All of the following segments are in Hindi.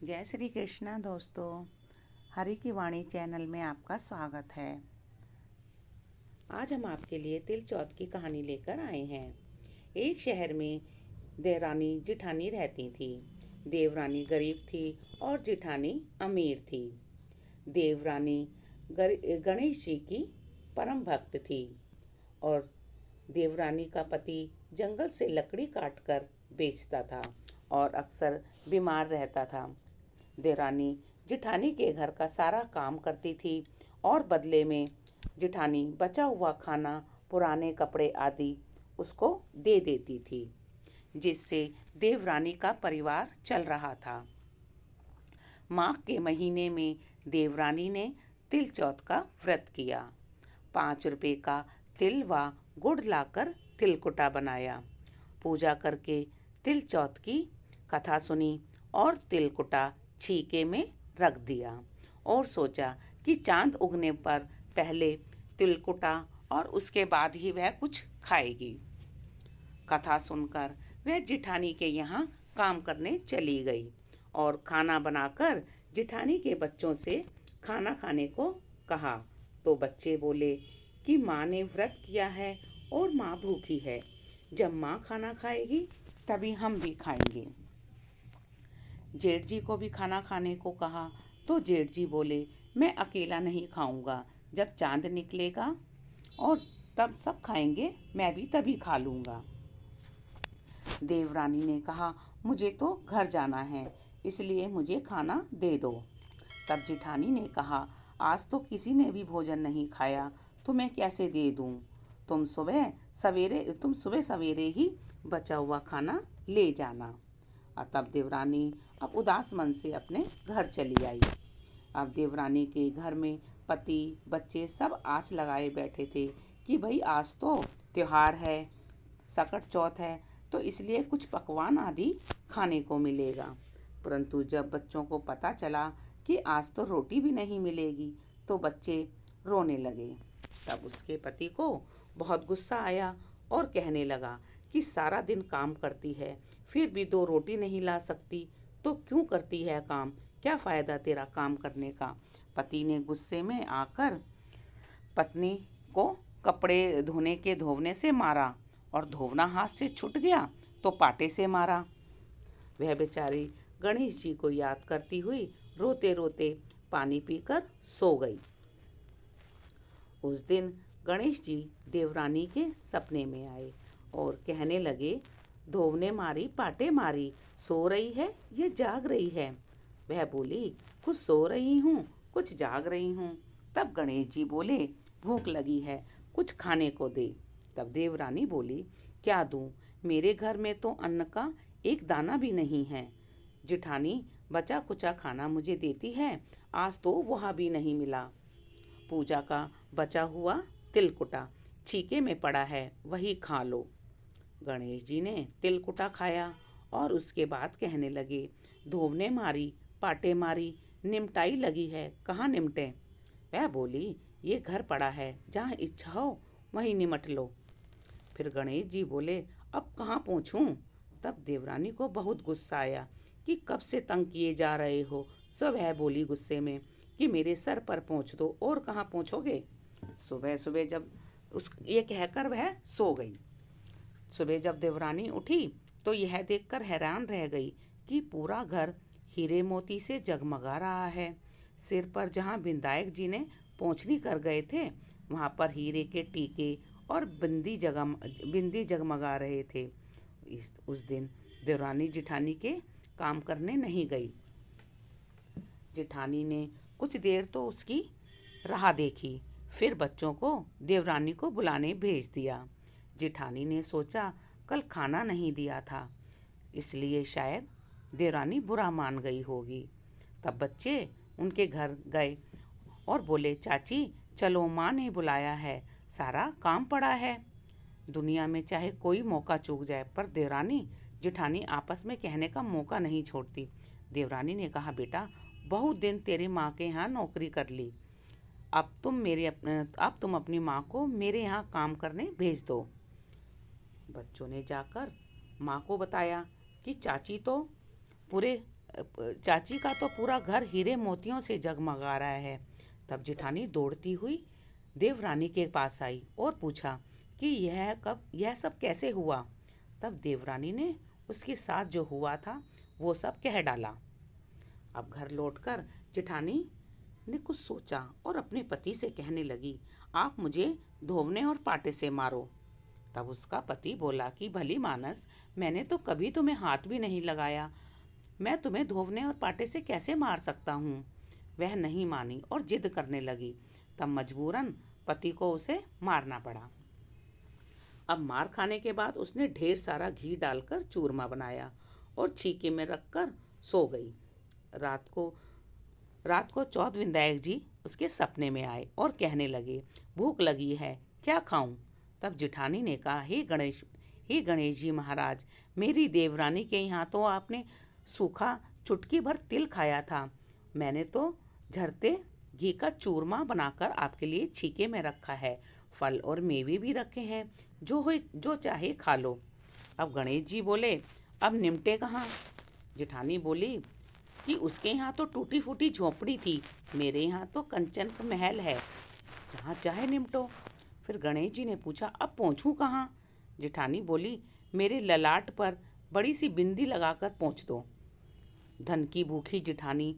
जय श्री कृष्णा दोस्तों, हरि की वाणी चैनल में आपका स्वागत है। आज हम आपके लिए तिल चौथ की कहानी लेकर आए हैं। एक शहर में देवरानी जिठानी रहती थी। देवरानी गरीब थी और जिठानी अमीर थी। देवरानी गणेश जी की परम भक्त थी और देवरानी का पति जंगल से लकड़ी काटकर बेचता था और अक्सर बीमार रहता था। देवरानी जिठानी के घर का सारा काम करती थी और बदले में जिठानी बचा हुआ खाना, पुराने कपड़े आदि उसको दे देती थी, जिससे देवरानी का परिवार चल रहा था। माघ के महीने में देवरानी ने तिल चौथ का व्रत किया। 5 रुपए का तिल व गुड़ लाकर तिलकुटा बनाया। पूजा करके तिल चौथ की कथा सुनी और तिलकुटा छीके में रख दिया और सोचा कि चांद उगने पर पहले तिलकुटा और उसके बाद ही वह कुछ खाएगी। कथा सुनकर वह जिठानी के यहाँ काम करने चली गई और खाना बनाकर जिठानी के बच्चों से खाना खाने को कहा। तो बच्चे बोले कि माँ ने व्रत किया है और माँ भूखी है। जब माँ खाना खाएगी तभी हम भी खाएंगे। जेठ जी को भी खाना खाने को कहा तो जेठ जी बोले, मैं अकेला नहीं खाऊंगा, जब चांद निकलेगा और तब सब खाएंगे, मैं भी तभी खा लूँगा। देवरानी ने कहा, मुझे तो घर जाना है, इसलिए मुझे खाना दे दो। तब जिठानी ने कहा, आज तो किसी ने भी भोजन नहीं खाया, तो मैं कैसे दे दूँ? तुम सुबह सवेरे ही बचा हुआ खाना ले जाना। तब देवरानी अब उदास मन से अपने घर चली आई। अब देवरानी के घर में पति बच्चे सब आस लगाए बैठे थे कि भाई आज तो त्योहार है, सकट चौथ है, तो इसलिए कुछ पकवान आदि खाने को मिलेगा। परंतु जब बच्चों को पता चला कि आज तो रोटी भी नहीं मिलेगी तो बच्चे रोने लगे। तब उसके पति को बहुत गुस्सा आया और कहने लगा कि सारा दिन काम करती है, फिर भी 2 रोटी नहीं ला सकती, तो क्यों करती है काम? क्या फ़ायदा तेरा काम करने का? पति ने गुस्से में आकर पत्नी को कपड़े धोने के धोवने से मारा और धोवना हाथ से छूट गया तो पाटे से मारा। वह बेचारी गणेश जी को याद करती हुई रोते रोते पानी पीकर सो गई। उस दिन गणेश जी देवरानी के सपने में आए और कहने लगे, धोवने मारी पाटे मारी, सो रही है ये जाग रही है? वह बोली, कुछ सो रही हूँ, कुछ जाग रही हूँ। तब गणेश जी बोले, भूख लगी है, कुछ खाने को दे। तब देवरानी बोली, क्या दूँ? मेरे घर में तो अन्न का एक दाना भी नहीं है। जिठानी बचा कुचा खाना मुझे देती है, आज तो वह भी नहीं मिला। पूजा का बचा हुआ तिलकुटा छीके में पड़ा है, वही खा लो। गणेश जी ने तिलकुटा खाया और उसके बाद कहने लगे, धोवने मारी पाटे मारी, निमटाई लगी है, कहाँ निमटे? वह बोली, ये घर पड़ा है, जहाँ इच्छा हो वहीं निमट लो। फिर गणेश जी बोले, अब कहाँ पहुँचूं? तब देवरानी को बहुत गुस्सा आया कि कब से तंग किए जा रहे हो। सो वह बोली गुस्से में कि मेरे सर पर पहुँच दो, और कहाँ पहुँचोगे? सुबह सुबह जब ये कहकर वह सो गई। सुबह जब देवरानी उठी तो यह देखकर हैरान रह गई कि पूरा घर हीरे मोती से जगमगा रहा है। सिर पर जहाँ विधायक जी ने पोंछनी कर गए थे, वहाँ पर हीरे के टीके और बिंदी जगमगा रहे थे। उस दिन देवरानी जिठानी के काम करने नहीं गई। जिठानी ने कुछ देर तो उसकी राह देखी, फिर बच्चों को देवरानी को बुलाने भेज दिया। जिठानी ने सोचा, कल खाना नहीं दिया था, इसलिए शायद देवरानी बुरा मान गई होगी। तब बच्चे उनके घर गए और बोले, चाची चलो, माँ ने बुलाया है, सारा काम पड़ा है। दुनिया में चाहे कोई मौका चूक जाए, पर देवरानी जिठानी आपस में कहने का मौका नहीं छोड़ती। देवरानी ने कहा, बेटा बहुत दिन तेरी माँ के यहाँ नौकरी कर ली, अब तुम अपनी माँ को मेरे यहाँ काम करने भेज दो। बच्चों ने जाकर माँ को बताया कि चाची तो पूरे चाची का तो पूरा घर हीरे मोतियों से जगमगा रहा है। तब जेठानी दौड़ती हुई देवरानी के पास आई और पूछा कि यह सब कैसे हुआ। तब देवरानी ने उसके साथ जो हुआ था वो सब कह डाला। अब घर लौटकर जेठानी ने कुछ सोचा और अपने पति से कहने लगी, आप मुझे धोवने और पाटे से मारो। तब उसका पति बोला कि भली मानस, मैंने तो कभी तुम्हें हाथ भी नहीं लगाया, मैं तुम्हें धोवने और पाटे से कैसे मार सकता हूँ। वह नहीं मानी और जिद करने लगी। तब मजबूरन पति को उसे मारना पड़ा। अब मार खाने के बाद उसने ढेर सारा घी डालकर चूरमा बनाया और छीके में रखकर सो गई। रात को चौथ विनायक जी उसके सपने में आए और कहने लगे, भूख लगी है, क्या खाऊं। तब जेठानी ने कहा, हे गणेश जी महाराज, मेरी देवरानी के यहाँ तो आपने सूखा चुटकी भर तिल खाया था, मैंने तो झरते घी का चूरमा बनाकर आपके लिए छीके में रखा है, फल और मेवे भी रखे हैं, जो चाहे खा लो। अब गणेश जी बोले, अब निमटे कहाँ। जेठानी बोली कि उसके यहाँ तो टूटी फूटी झोपड़ी थी, मेरे यहाँ तो कंचन का महल है, जहाँ चाहे निमटो। फिर गणेश जी ने पूछा, अब पहुँचूँ कहाँ। जेठानी बोली, मेरे ललाट पर बड़ी सी बिंदी लगाकर पहुँच दो। धन की भूखी जेठानी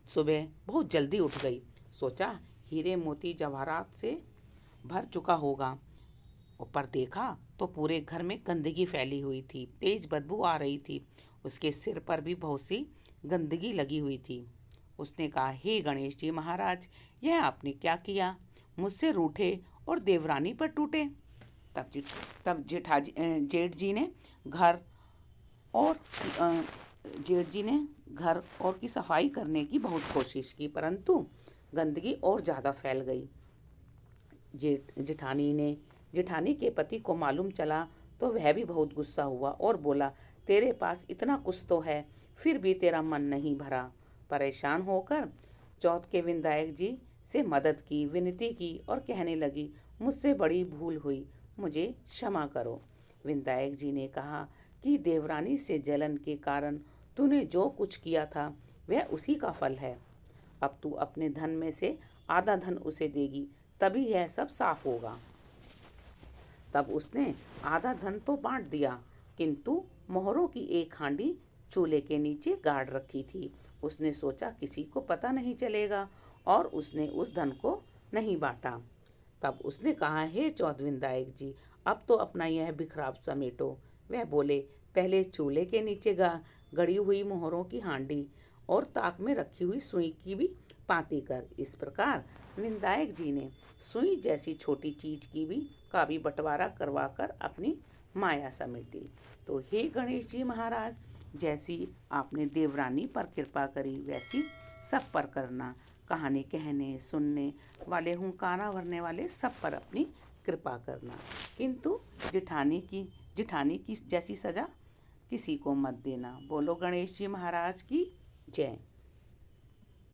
सुबह बहुत जल्दी उठ गई। सोचा हीरे मोती जवाहरात से भर चुका होगा। ऊपर देखा तो पूरे घर में गंदगी फैली हुई थी, तेज बदबू आ रही थी। उसके सिर पर भी बहुत सी गंदगी लगी हुई थी। उसने कहा, हे गणेश जी महाराज, यह आपने क्या किया, मुझसे रूठे और देवरानी पर टूटे। तब जेठ जी ने घर और की सफाई करने की बहुत कोशिश की, परंतु गंदगी और ज़्यादा फैल गई। जेठानी के पति को मालूम चला तो वह भी बहुत गुस्सा हुआ और बोला, तेरे पास इतना कुछ तो है, फिर भी तेरा मन नहीं भरा। परेशान होकर चौथ के विनायक जी से मदद की, विनती की और कहने लगी, मुझसे बड़ी भूल हुई, मुझे क्षमा करो। विनायक जी ने कहा कि देवरानी से जलन के कारण तूने जो कुछ किया था वह उसी का फल है। अब तू अपने धन में से आधा धन उसे देगी, तभी यह सब साफ होगा। तब उसने आधा धन तो बांट दिया, किंतु मोहरों की एक हांडी चूल्हे के नीचे गाड़ रखी थी। उसने सोचा किसी को पता नहीं चलेगा और उसने उस धन को नहीं बांटा। तब उसने कहा, हे चौथ विनायक जी, अब तो अपना यह बिखराव समेटो। वह बोले, पहले चूल्हे के नीचे गड़ी हुई मोहरों की हांडी और ताक में रखी हुई सुई की भी पाती कर। इस प्रकार विनायक जी ने सुई जैसी छोटी चीज का भी बंटवारा करवाकर अपनी माया समेटी। तो हे गणेश जी महाराज, जैसी आपने देवरानी पर कृपा करी वैसी सब पर करना। कहानी कहने सुनने वाले, हुंकारा भरने वाले सब पर अपनी कृपा करना, किंतु जेठानी की जैसी सजा किसी को मत देना। बोलो गणेश जी महाराज की जय।